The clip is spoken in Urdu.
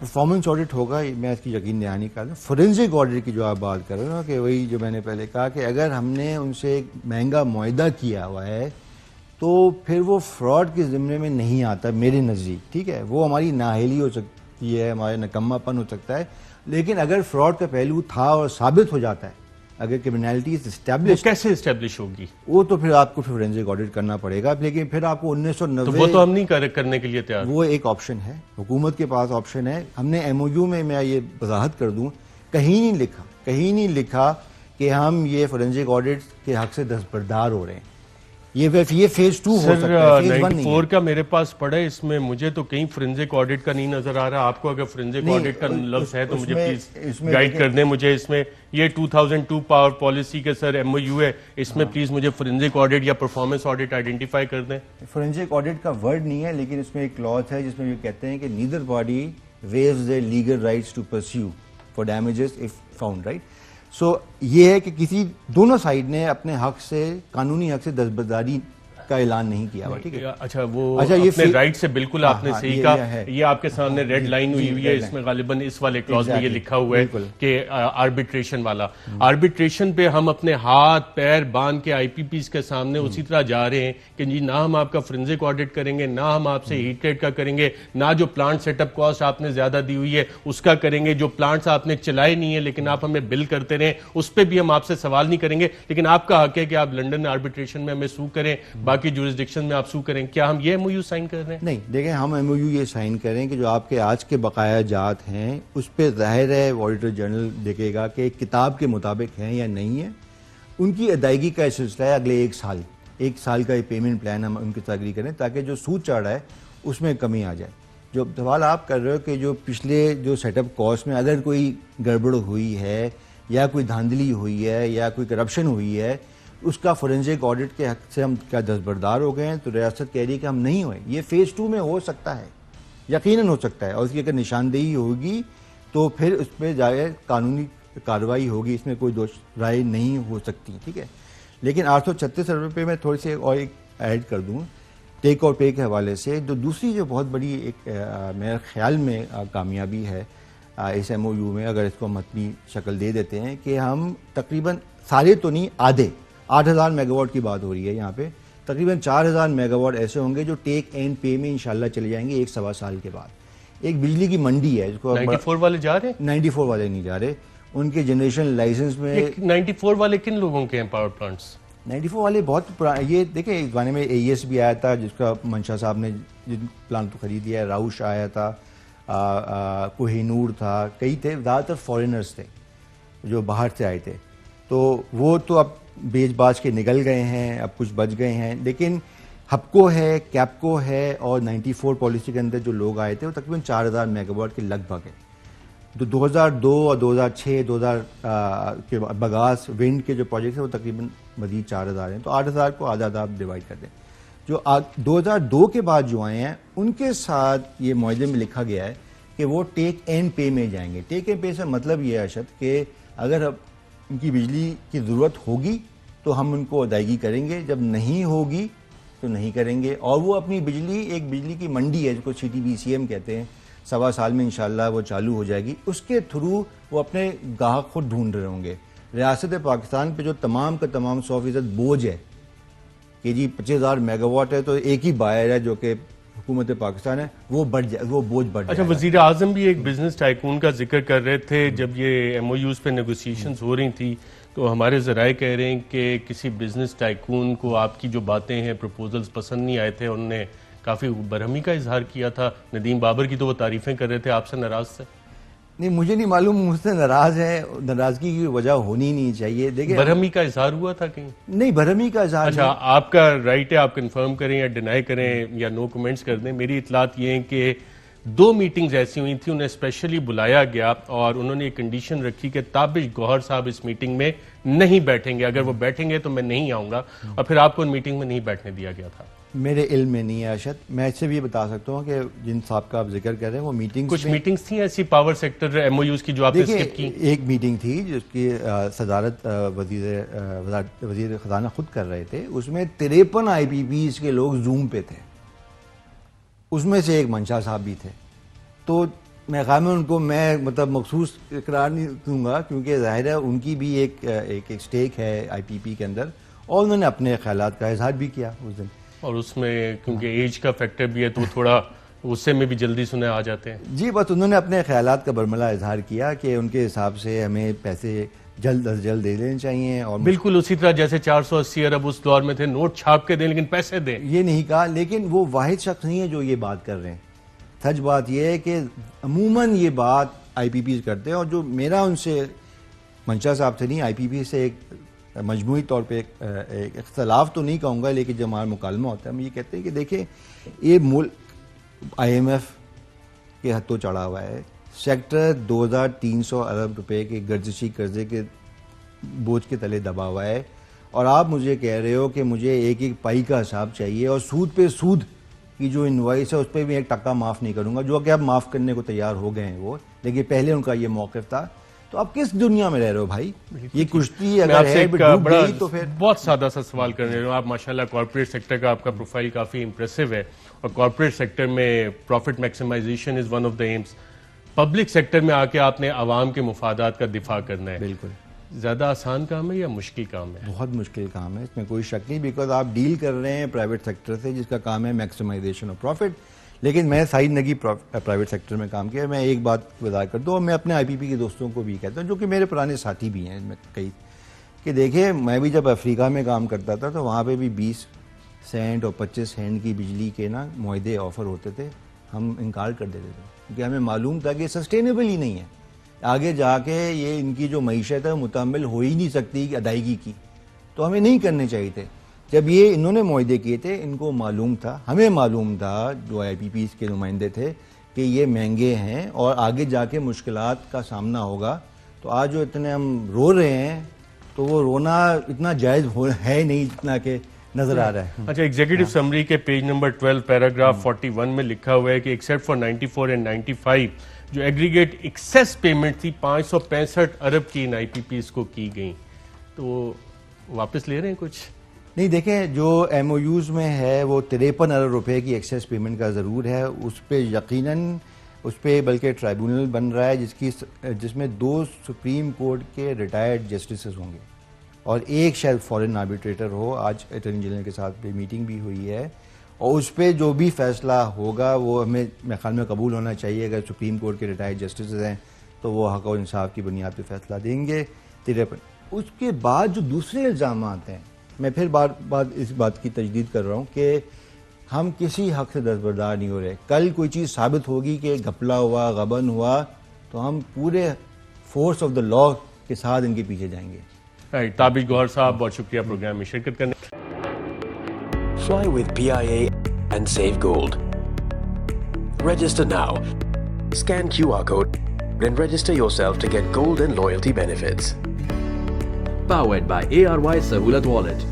پرفارمنس آڈٹ ہوگا، میں اس کی یقین دہانی کر رہا ہوں. فورینزک آڈٹ کی جو آپ بات کر رہے ہو کہ وہی جو میں نے پہلے کہا کہ اگر ہم نے ان سے ایک مہنگا معاہدہ کیا ہوا ہے تو پھر وہ فراڈ کے ضمن میں نہیں آتا میرے نزدیک. ٹھیک ہے، وہ ہماری نااہلی ہو سکتی ہے، ہمارا نکما پن ہو سکتا ہے، لیکن اگر فراڈ کا پہلو تھا اور ثابت ہو جاتا ہے، اگر کرمنالٹی اسٹیبلش، کیسے اسٹیبلش ہوگی؟ وہ تو پھر آپ کو فورینزک آڈٹ کرنا پڑے گا. لیکن پھر آپ کو 1990، تو وہ تو ہم نہیں کرنے کے لیے تیار. وہ ایک آپشن ہے، حکومت کے پاس آپشن ہے. ہم نے ایم او یو میں یہ وضاحت کر دوں، کہیں نہیں لکھا کہ ہم یہ فورینزک آڈٹ کے حق سے دستبردار ہو رہے ہیں. یہ فیز 2 ہو سکتا ہے، فیز 1 نہیں. 94 کا میرے پاس پڑا ہے، اس میں مجھے تو کہیں فورینزک آڈٹ کا نہیں نظر آ رہا. آپ کو اگر فورینزک آڈٹ کا لفظ ہے تو مجھے پلیز گائیڈ کر دیں. مجھے اس میں یہ 2002 پاور پالیسی کے سر ایم او یو ہے، اس میں پلیز مجھے فورینزک آڈٹ یا پرفارمنس آڈٹ آئیڈینٹیفائی کر دیں. فورینزک آڈٹ کا ورڈ نہیں ہے، لیکن اس میں ایک کلوز ہے جس میں یہ کہتے ہیں کہ neither body views their legal rights to pursue for damages if found, right. سو یہ ہے کہ کسی دونوں سائیڈ نے اپنے حق سے، قانونی حق سے دستبرداری کا اعلان نہیں کیا ہوا. ٹھیک ہے، اچھا وہ اپنے رائٹ سے بالکل آپ نے صحیح کہا. یہ آپ کے سامنے ریڈ لائن ہوئی ہوئی ہے، اس میں غالباً اس والے کلوز میں یہ لکھا ہوا ہے کہ آربیٹریشن والا. آربیٹریشن پہ ہم اپنے ہاتھ پیر باندھ کے آئی پی پیز کے سامنے اسی طرح جا رہے ہیں کہ جی نہ ہم آپ کا فورینزک آڈٹ کریں گے، نہ ہم آپ سے ہیٹ ریٹ کا کریں گے، نہ جو پلانٹ سیٹ اپ کاسٹ آپ نے زیادہ دی ہوئی ہے اس کا کریں گے، جو پلانٹس آپ نے چلائے نہیں ہے لیکن آپ ہمیں بل کرتے رہے اس پہ بھی ہم آپ سے سوال نہیں کریں گے. لیکن آپ کا حق ہے کہ آپ لنڈن آربیٹریشن میں ہمیں سو کریں، باقی جورسڈکشن میں آپ سو کریں. کیا ہم یہ ایم او یو سائن کر رہے ہیں؟ نہیں، دیکھیں ہم ایم او یو یہ سائن کریں کہ جو آپ کے آج کے بقایا جات ہیں اس پہ ظاہر ہے آڈیٹر جنرل دیکھے گا کہ کتاب کے مطابق ہیں یا نہیں ہیں. ان کی ادائیگی کا سلسلہ ہے اگلے ایک سال کا یہ پیمنٹ پلان ہم ان کے ساتھ اگری کریں تاکہ جو سود چڑھ رہا ہے اس میں کمی آ جائے. جو سوال آپ کر رہے ہو کہ جو پچھلے جو سیٹ اپ کاسٹ میں اگر کوئی گڑبڑ ہوئی ہے یا کوئی دھاندلی ہوئی ہے یا کوئی کرپشن ہوئی ہے، اس کا فورینزک آڈٹ کے حق سے ہم کیا دستبردار ہو گئے ہیں، تو ریاست کہہ رہی ہے کہ ہم نہیں ہوئے. یہ فیز 2 میں ہو سکتا ہے، یقیناً ہو سکتا ہے، اور اس کی اگر نشاندہی ہوگی تو پھر اس پہ جائے قانونی کارروائی ہوگی، اس میں کوئی دوش رائے نہیں ہو سکتی. ٹھیک ہے، لیکن 836 ارب پہ میں تھوڑی سی اور ایک ایڈ کر دوں ٹیک اور پے کے حوالے سے. جو دوسری جو بہت بڑی ایک میرے خیال میں کامیابی ہے اس ایم او یو میں، اگر اس کو ہم اپنی شکل دے دیتے ہیں کہ ہم تقریباً سارے تو نہیں، آدھے 8000 میگا واٹ کی بات ہو رہی ہے یہاں پہ، تقریباً 4000 میگا واٹ ایسے ہوں گے جو ٹیک اینڈ پے میں انشاءاللہ چلے جائیں گے 1-1.25 سال کے بعد. ایک بجلی کی منڈی ہے جس کو 94 والے جا رہے ہیں، 94 والے نہیں جا رہے، ان کے جنریشن لائسنس میں 94 والے کن لوگوں کے ہیں پاور پلانٹس؟ 94 والے بہت یہ دیکھیں اس زمانے میں اے ایس بھی آیا تھا جس کا منشا صاحب نے جن پلانٹ کو خرید لیا ہے، راؤش آیا تھا، کوہ نور تھا، کئی تھے، زیادہ تر فارینرز تھے جو باہر سے آئے تھے. تو وہ تو اب بیچ باچ کے نکل گئے ہیں، اب کچھ بچ گئے ہیں. لیکن ہپکو ہے، کیپکو ہے، اور 94 پالیسی کے اندر جو لوگ آئے تھے وہ تقریباً 4000 میگا واٹ کے لگ بھگ ہے. تو 2002 اور 2006 2000 کے بگاس ونڈ کے جو پروجیکٹس ہیں وہ تقریباً مزید 4000 ہیں. تو 8000 کو آدھا آپ ڈیوائڈ کر دیں. جو 2002 کے بعد جو آئے ہیں ان کے ساتھ یہ معاہدے میں لکھا گیا ہے کہ وہ ٹیک اینڈ پے میں جائیں گے. ٹیک اینڈ پے سے مطلب یہ ہے ارشد کہ اگر ان کی بجلی کی ضرورت ہوگی تو ہم ان کو ادائیگی کریں گے، جب نہیں ہوگی تو نہیں کریں گے. اور وہ اپنی بجلی، ایک بجلی کی منڈی ہے جس کو C T B C M کہتے ہیں، 1.25 سال میں انشاءاللہ وہ چالو ہو جائے گی. اس کے تھرو وہ اپنے گاہک خود ڈھونڈ رہے ہوں گے. ریاست پاکستان پہ جو تمام کا تمام 100% بوجھ ہے کہ جی 25000 میگا واٹ ہے تو ایک ہی بائر ہے جو کہ حکومت پاکستان ہے، وہ بوجھ بڑھ جائے. اچھا، وزیر اعظم بھی ایک بزنس ٹائکون کا ذکر کر رہے تھے جب یہ ایم او یوز پہ نیگوسیشنز ہو رہی تھی، تو ہمارے ذرائع کہہ رہے ہیں کہ کسی بزنس ٹائکون کو آپ کی جو باتیں ہیں پروپوزلز پسند نہیں آئے تھے، انہوں نے کافی برہمی کا اظہار کیا تھا. ندیم بابر کی تو وہ تعریفیں کر رہے تھے، آپ سے ناراض تھے؟ نہیں، مجھے نہیں معلوم مجھ سے ناراض ہے، ناراضگی کی وجہ ہونی نہیں چاہیے. دیکھیں برہمی کا اظہار ہوا تھا کہیں؟ نہیں، برہمی کا اظہار اچھا، آپ کا رائٹ ہے، آپ کنفرم کریں یا ڈینائی کریں یا نو کمنٹس کر دیں. میری اطلاعات یہ ہیں کہ 2 میٹنگز ایسی ہوئی تھیں، انہیں اسپیشلی بلایا گیا اور انہوں نے ایک کنڈیشن رکھی کہ تابش گوہر صاحب اس میٹنگ میں نہیں بیٹھیں گے، اگر وہ بیٹھیں گے تو میں نہیں آؤں گا، اور پھر آپ کو ان میٹنگ میں نہیں بیٹھنے دیا گیا تھا. میرے علم میں نہیں ہے ارشد. میں اس سے بھی بتا سکتا ہوں کہ جن صاحب کا آپ ذکر کر رہے ہیں وہ میٹنگز کچھ میٹنگز تھیں ایسی power sector M O Us کی جو آپ نے اسکپ کی؟ ایک میٹنگ تھی جس کی صدارت وزیر خزانہ خود کر رہے تھے، اس میں 53 آئی پی پیز کے لوگ زوم پہ تھے، اس میں سے ایک منشا صاحب بھی تھے. تو میں خیال میں ان کو میں مطلب مخصوص قرار نہیں دوں گا، کیونکہ ظاہر ہے ان کی بھی ایک اسٹیک ہے آئی پی پی کے اندر، اور انہوں نے اپنے خیالات کا اظہار بھی کیا اس دن. اور اس میں کیونکہ ایج کا فیکٹر بھی ہے تو تھوڑا غصے میں بھی جلدی سنے آ جاتے ہیں. جی بس انہوں نے اپنے خیالات کا برملا اظہار کیا کہ ان کے حساب سے ہمیں پیسے جلد از جلد دے لینے چاہیے، اور بالکل اسی طرح جیسے 480 ارب اس دور میں تھے، نوٹ چھاپ کے دیں لیکن پیسے دیں. یہ نہیں کہا، لیکن وہ واحد شخص نہیں ہے جو یہ بات کر رہے ہیں. سچ بات یہ ہے کہ عموماً یہ بات آئی پی پی کرتے ہیں، اور جو میرا ان سے منشا صاحب سے نہیں، آئی پی پی سے ایک مجموعی طور پہ ایک اختلاف تو نہیں کہوں گا، لیکن جب ہمارا مکالمہ ہوتا ہے ہم یہ کہتے ہیں کہ دیکھیں یہ ملک آئی ایم ایف کے ہتھوں چڑھا ہوا ہے، سیکٹر 2300 ارب روپے کے گردشی قرضے کے بوجھ کے تلے دبا ہوا ہے، اور آپ مجھے کہہ رہے ہو کہ مجھے ایک ایک پائی کا حساب چاہیے، اور سود پہ سود کی جو انوائس ہے اس پہ بھی 1 ٹکا معاف نہیں کروں گا، جو کہ اب معاف کرنے کو تیار ہو گئے ہیں وہ، لیکن پہلے ان کا یہ موقف تھا. تو آپ کس دنیا میں رہ رہے ہو بھائی؟ یہ کشتی اگر ہے ڈوب گئی تو پھر بہت سادہ سا سوال کرنے رہے ہو آپ. ماشاءاللہ کارپوریٹ سیکٹر کا آپ کا پروفائل کافی امپریسو ہے، اور کارپوریٹ سیکٹر میں profit maximisation is one of the aims. Public sector میں آ کے آپ نے عوام کے مفادات کا دفاع کرنا ہے. بالکل زیادہ آسان کام ہے یا مشکل کام ہے؟ بہت مشکل کام ہے، اس میں کوئی شک نہیں، بیکاز آپ ڈیل کر رہے ہیں پرائیویٹ سیکٹر سے جس کا کام ہے میکسیمائزیشن آف پروفٹ. لیکن میں ساری زندگی پرائیویٹ سیکٹر میں کام کیا. میں ایک بات وضاحت کر دوں، اور میں اپنے آئی پی پی کے دوستوں کو بھی کہتا ہوں جو کہ میرے پرانے ساتھی بھی ہیں میں کئی، کہ دیکھیں میں بھی جب افریقہ میں کام کرتا تھا تو وہاں پہ بھی 20 سینٹ اور 25 سینٹ کی بجلی کے نا معاہدے آفر ہوتے تھے، ہم انکار کر دیتے تھے کیونکہ ہمیں معلوم تھا کہ یہ سسٹینیبل ہی نہیں ہے. آگے جا کے یہ ان کی جو معیشت ہے متحمل ہو ہی نہیں سکتی ادائیگی کی، تو ہمیں نہیں کرنے چاہیے تھے. جب یہ انہوں نے معاہدے کیے تھے ان کو معلوم تھا، ہمیں معلوم تھا جو آئی پی پیز کے نمائندے تھے کہ یہ مہنگے ہیں اور آگے جا کے مشکلات کا سامنا ہوگا. تو آج جو اتنے ہم رو رہے ہیں تو وہ رونا اتنا جائز ہے نہیں جتنا کہ نظر آ رہا ہے. اچھا، ایگزیکٹو سمری کے پیج نمبر 12 پیراگراف 41 میں لکھا ہوا ہے کہ ایکسیپٹ فار 94 اینڈ 95 جو ایگریگیٹ ایکسیس پیمنٹ تھی 565 ارب کی ان آئی پی پیز کو کی گئیں، تو واپس لے رہے ہیں کچھ؟ نہیں، دیکھیں جو ایم او یوز میں ہے وہ 53 ارب روپے کی ایکسیس پیمنٹ کا ضرور ہے، اس پہ یقیناً اس پہ بلکہ ٹرائبونل بن رہا ہے جس میں 2 سپریم کورٹ کے ریٹائرڈ جسٹسز ہوں گے اور ایک شاید فورن آربیٹریٹر ہو. آج اٹارنی جنرل کے ساتھ بھی میٹنگ بھی ہوئی ہے، اور اس پہ جو بھی فیصلہ ہوگا وہ ہمیں میرے خیال میں قبول ہونا چاہیے. اگر سپریم کورٹ کے ریٹائرڈ جسٹسز ہیں تو وہ حق و انصاف کی بنیاد پہ فیصلہ دیں گے. 53 اس کے بعد جو دوسرے الزامات ہیں، میں پھر اس بات کی تجدید کر رہا ہوں کہ ہم کسی حق سے دستبردار نہیں ہو رہے. کل کوئی چیز ثابت ہوگی کہ گھپلا ہوا، غبن ہوا، تو ہم پورے فورس آف دا لا کے ساتھ ان کے پیچھے جائیں گے. تابش گوہر صاحب بہت شکریہ پروگرام میں شرکت کرنے. Fly with PIA and save gold. Register now. Scan QR code and register yourself to get gold and loyalty benefits. Powered by ARY Sahulat Wallet.